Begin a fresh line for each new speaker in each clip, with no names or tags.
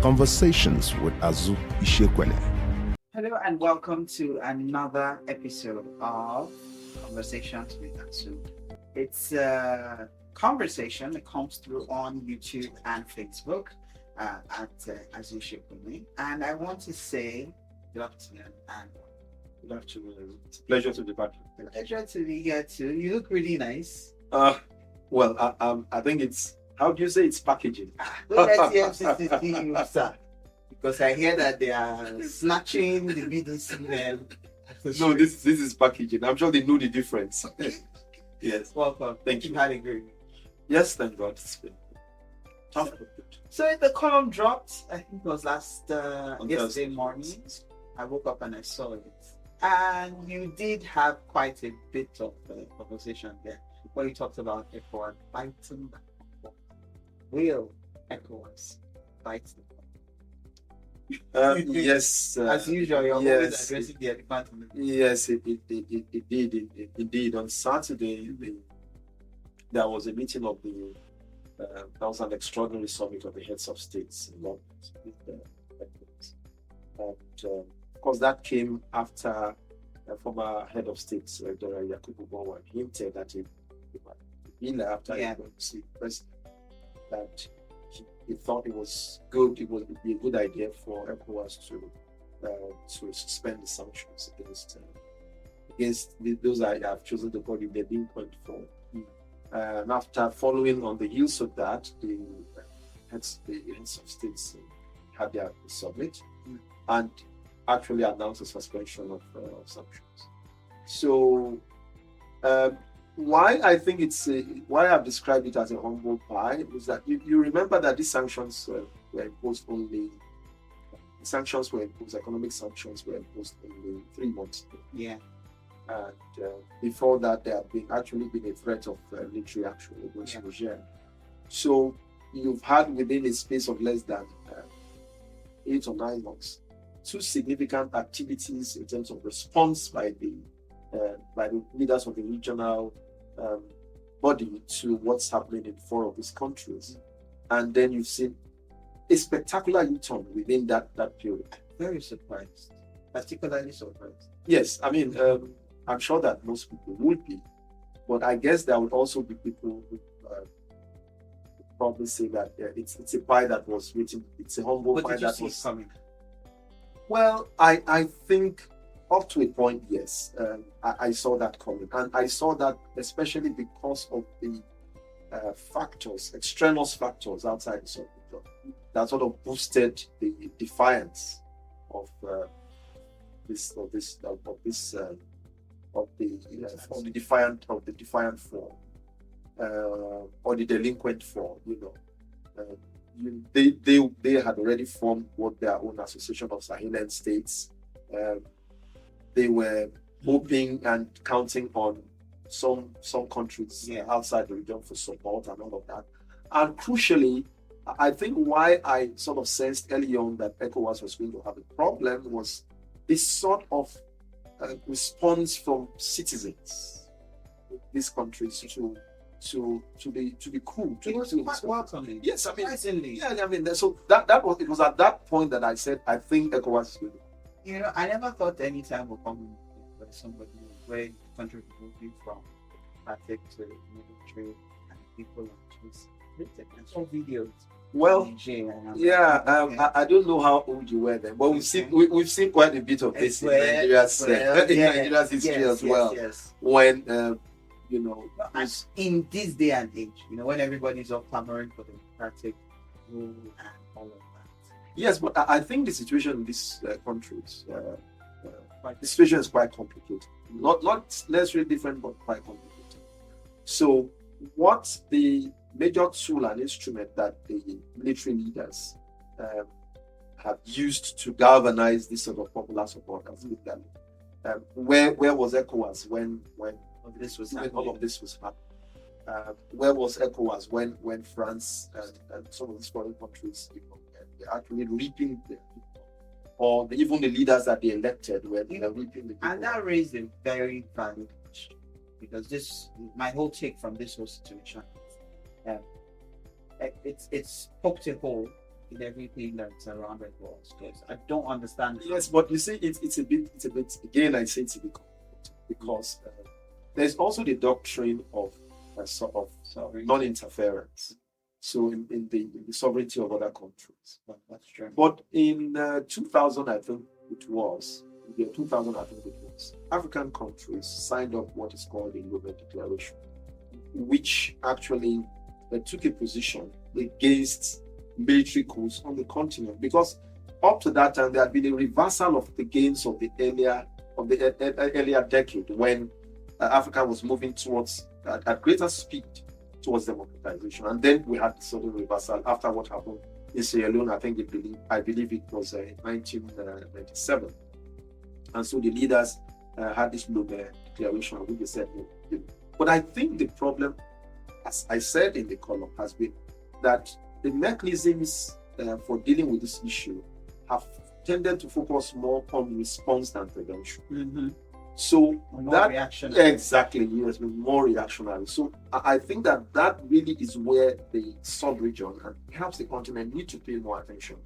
Conversations with Azu Ishekwele.
Hello and welcome to another episode of Conversations with Azu. It's a conversation that comes through on YouTube and Facebook at Azu Ishekwele. And I want to say good afternoon and
good afternoon. It's a pleasure to be back.
pleasure to be here too. You look really nice.
I think it's, how do you say it's packaging?
Don't let the FCC see you, sir. Because I hear that they are snatching the BDC men.
No, this is packaging. I'm sure they know the difference. Yes.
Welcome.
Thank you.
Had a great week.
Yes, thank God. It's been tough but good.
So the column dropped, I think it was yesterday
Thursday
morning. I woke up and I saw it. And you did have quite a bit of conversation there where you talked about ECOWAS fighting back. Will ECOWAS fight
Yes.
as usual, you're always addressing the elephant in the room.
Yes, it did. Indeed, on Saturday, there was a meeting of the, that was an extraordinary summit of the heads of states in London. And of course, that came after former head of state, Dr. Yakubu Gowon, hinted that after he went to see the president, that he thought it was good, it would be a good idea for ECOWAS to suspend the sanctions against those I have chosen to call the delinquent form. And after following on the heels of that, the heads of states had their summit and actually announced a suspension of sanctions. So why I think why I've described it as a humble pie is that you remember that these sanctions were imposed only. Economic sanctions were imposed only 3 months ago.
Yeah.
And before that, there had actually been a threat of military action against Niger. So you've had within a space of less than 8 or 9 months 2 significant activities in terms of response by the leaders of the regional body to what's happening in 4 of these countries. And then you've seen a spectacular U-turn within that period.
Very surprised. Particularly surprised.
Yes, I mean, I'm sure that most people would be. But I guess there would also be people who probably say that it's a pie that was waiting. It's a humble pie that was
coming.
Well, I think up to a point, yes. I saw that coming. And I saw that especially because of the extraneous factors outside the subject that sort of boosted the defiance of the defiant form or the delinquent form, they had already formed what their own association of Sahelian states. They were hoping and counting on some countries outside the region for support and all of that. And crucially, I think why I sort of sensed early on that ECOWAS was going to have a problem was this sort of response from citizens of these countries to be cool.
It was quite welcoming.
Yes, I mean,
surprisingly.
Yeah, I mean, so it was at that point that I said I think ECOWAS is good.
I never thought any time would come where somebody where the country was moving from traffic to military and people are just and some videos.
Well,
Nigeria,
I don't know how old you were then, but we've seen quite a bit of this in Nigeria's history as well.
Yes.
When
and in this day and age, when everybody's all clamoring for the democratic rule and all of that.
Yes, but I think the situation in these countries, the situation is quite complicated. Not necessarily different, but quite complicated. So, what the major tool and instrument that the military leaders have used to galvanize this sort of popular support has been that where was ECOWAS when all of this was happening? Where was ECOWAS when France and some of these foreign countries were actually reaping even the leaders that they elected were reaping the
and that raised a very valid question, because my whole take from this whole situation it's poked a hole in everything that's around ECOWAS? Because I don't understand.
Yes, but you see, it's a bit again. I say it's a bit complicated because there's also the doctrine of sort of non-interference. So in the sovereignty of other countries.
That's true.
But in 2000, I think it was. Yeah, 2000, I think it was. African countries signed up what is called the Global Declaration, which actually took a position against military coups on the continent, because up to that time there had been a reversal of the gains of the earlier decade when Africa was moving towards at greater speed towards democratization, and then we had the sudden reversal after what happened in Sierra Leone. I believe it was 1997, and so the leaders had this global declaration, which they said no. But I think the problem, as I said in the column, has been that the mechanisms for dealing with this issue have tended to focus more on response than prevention.
Mm-hmm.
So
More reactionary.
Exactly, yes, more reactionary. So I think that really is where the sub-region and perhaps the continent need to pay more attention.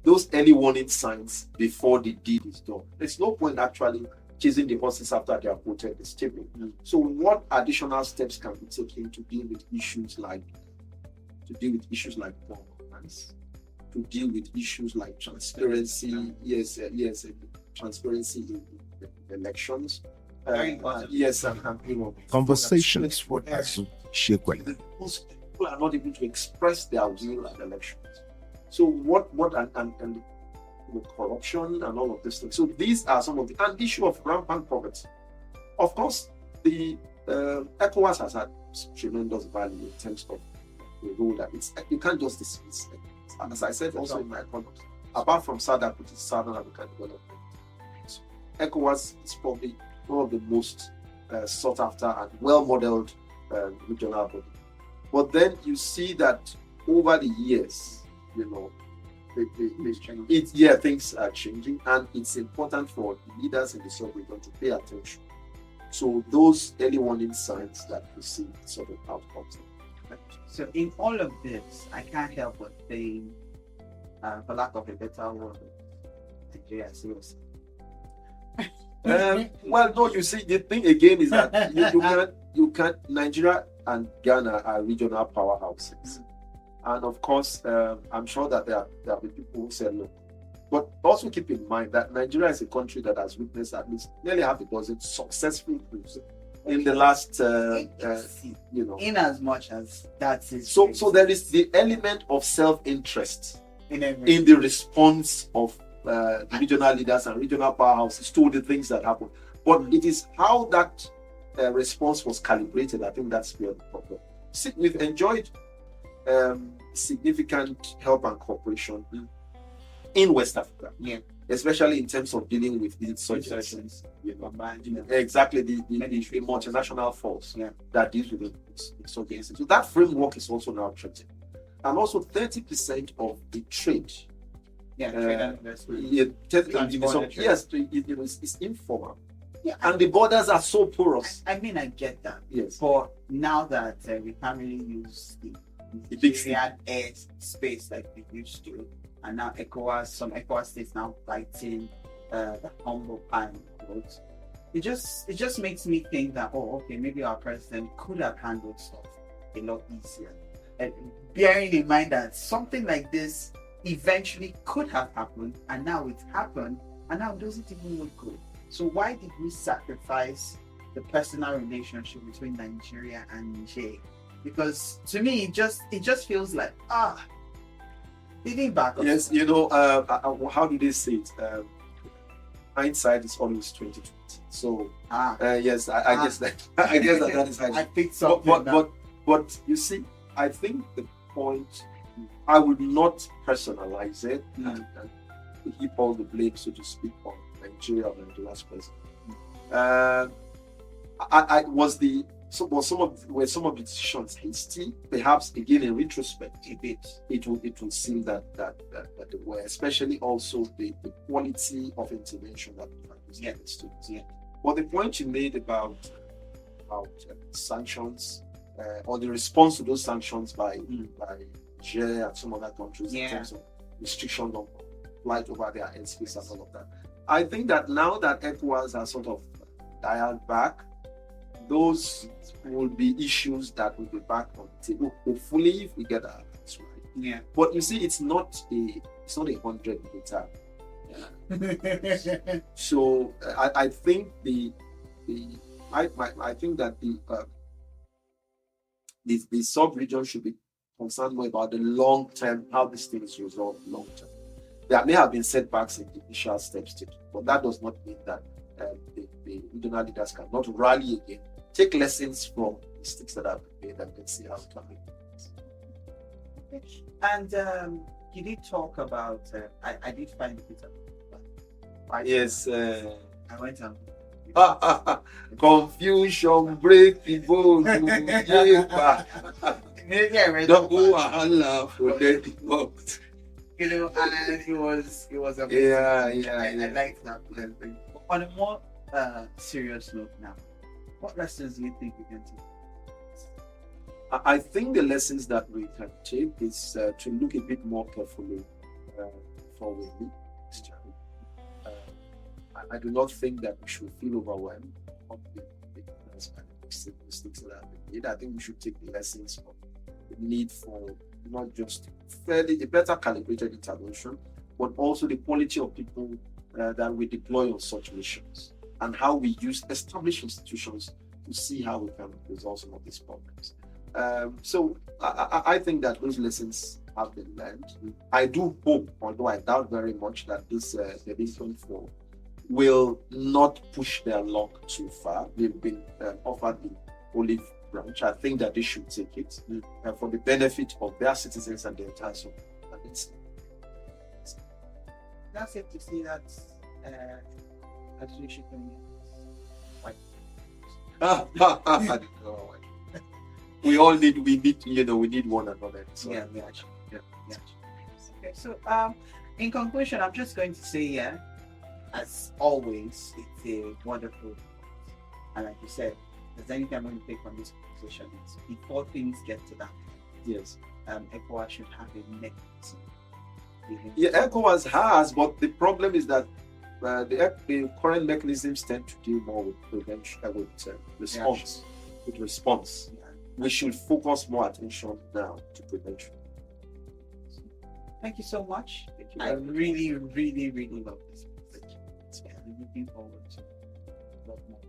Those early warning signs before the deed is done. There's no point actually chasing the horses after they are quoted the stable. So what additional steps can be taken to deal with issues like governance, to deal with issues like transparency, transparency in elections, yes, and
Conversations with Azu Ishekwele.
Most people are not able to express their will at elections. So what and corruption and all of these things. So these are some of the and issue of rampant poverty. Of course, the ECOWAS has had tremendous value in terms of the role that you can't just dismiss it. As I said also in my comments, apart from Southern African development, ECOWAS is probably one of the most sought after and well-modeled regional body. But then you see that over the years, things are changing, and it's important for leaders in the sub-region to pay attention. So those early warning signs that we see sort of outcomes.
So in all of this, I can't help but think, for lack of a better word, Nigeria is serious.
Well, no, you see, the thing again is that you can't. Nigeria and Ghana are regional powerhouses, and of course, I'm sure that there will be people who say no. But also keep in mind that Nigeria is a country that has witnessed at least nearly half a dozen successful coups in the last,
in as much as that is.
So there is the element of self-interest
in
the response of the regional leaders and regional powerhouses to the things that happen. But it is how that response was calibrated. I think that's where the problem. See, we've enjoyed significant help and cooperation in West Africa, especially in terms of dealing with insurgencies. Exactly, the multinational force that deals with insurgencies. So that framework is also now changing, and also 30% of the trade. It's informal. And the borders are so porous.
I mean, I get that.
Yes.
But now that we can't really use the big air space like we used to, and now some ECOWAS states now fighting the Humble Pie Heal, it just makes me think that, maybe our president could have handled stuff a lot easier. And bearing in mind that something like this eventually could have happened, and now it's happened, and now it doesn't even look good. So why did we sacrifice the personal relationship between Nigeria and Niger? Because to me, it just feels like leading back.
Yes, how do they say it? Hindsight is always 20/20. So yes, I guess that is how.
I picked something.
But you see, I think the point, I would not personalize it and heap all the blame, so to speak, on Nigeria or Nigeria's president. Were some of the decisions hasty? Perhaps again in retrospect, it will seem that they were, especially also the quality of intervention that was understood. But the point you made about sanctions or the response to those sanctions by Niger and some other countries in terms of restrictions on flight over their airspace and all of that. I think that now that ECOWAS has sort of dialed back, those will be issues that will be back on the table. Hopefully, if we get our hands right.
Yeah.
But you see, it's not a 100-meter. So I think I think that the sub-region should be concerned more about the long term, how this thing is resolved long term. There may have been setbacks in the initial steps, but that does not mean that the regional leaders cannot rally again, take lessons from mistakes that have been made, and then see how it can be.
And you did talk about, I did find the pizza.
Yes.
I went on.
Confusion, break the bones. Double Allah for the box.
You know, and it was amazing.
Yeah.
I like that. On a more serious note now, what lessons do you think we can take?
I think the lessons that we can take is to look a bit more carefully before we leave this journey. I do not think that we should feel overwhelmed of the mistakes that have been made. I think we should take the lessons of the need for not just a better calibrated intervention, but also the quality of people that we deploy on such missions and how we use established institutions to see how we can resolve some of these problems. So I think that those lessons have been learned. I do hope, although I doubt very much, that this delinquent four will not push their luck too far. They've been offered the olive branch. I think that they should take it for the benefit of their citizens and the entire society.
That's it to see that should
we need one another. So.
Yeah. Okay, so in conclusion, I'm just going to say, as always, it's a wonderful, and like you said, there's anything I'm going to take from this conversation is before things get to that.
Yes.
ECOWAS should have a mechanism.
Yeah, ECOWAS has, but the problem is that the current mechanisms tend to deal more with prevention, with response.
Yeah.
With response. Yeah. We should focus more attention now to prevention.
Thank you so much.
Thank you.
I really, really, really love this. I'm looking forward to a lot more.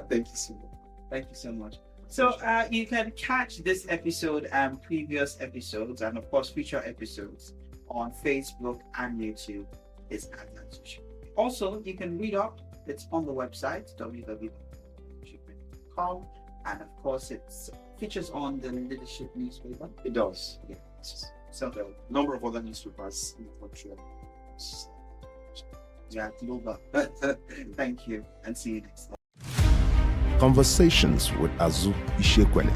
Thank you so much.
Thank you so much. So you can catch this episode and previous episodes, and of course future episodes, on Facebook and YouTube. It's @social. Also, you can read up. It's on the website www.leadership.com, and of course it features on the Leadership newspaper.
It does.
Yeah. So
a number of other newspapers in the country.
Yeah, global. Thank you, and see you next time.
Conversations with Azu Ishekwele.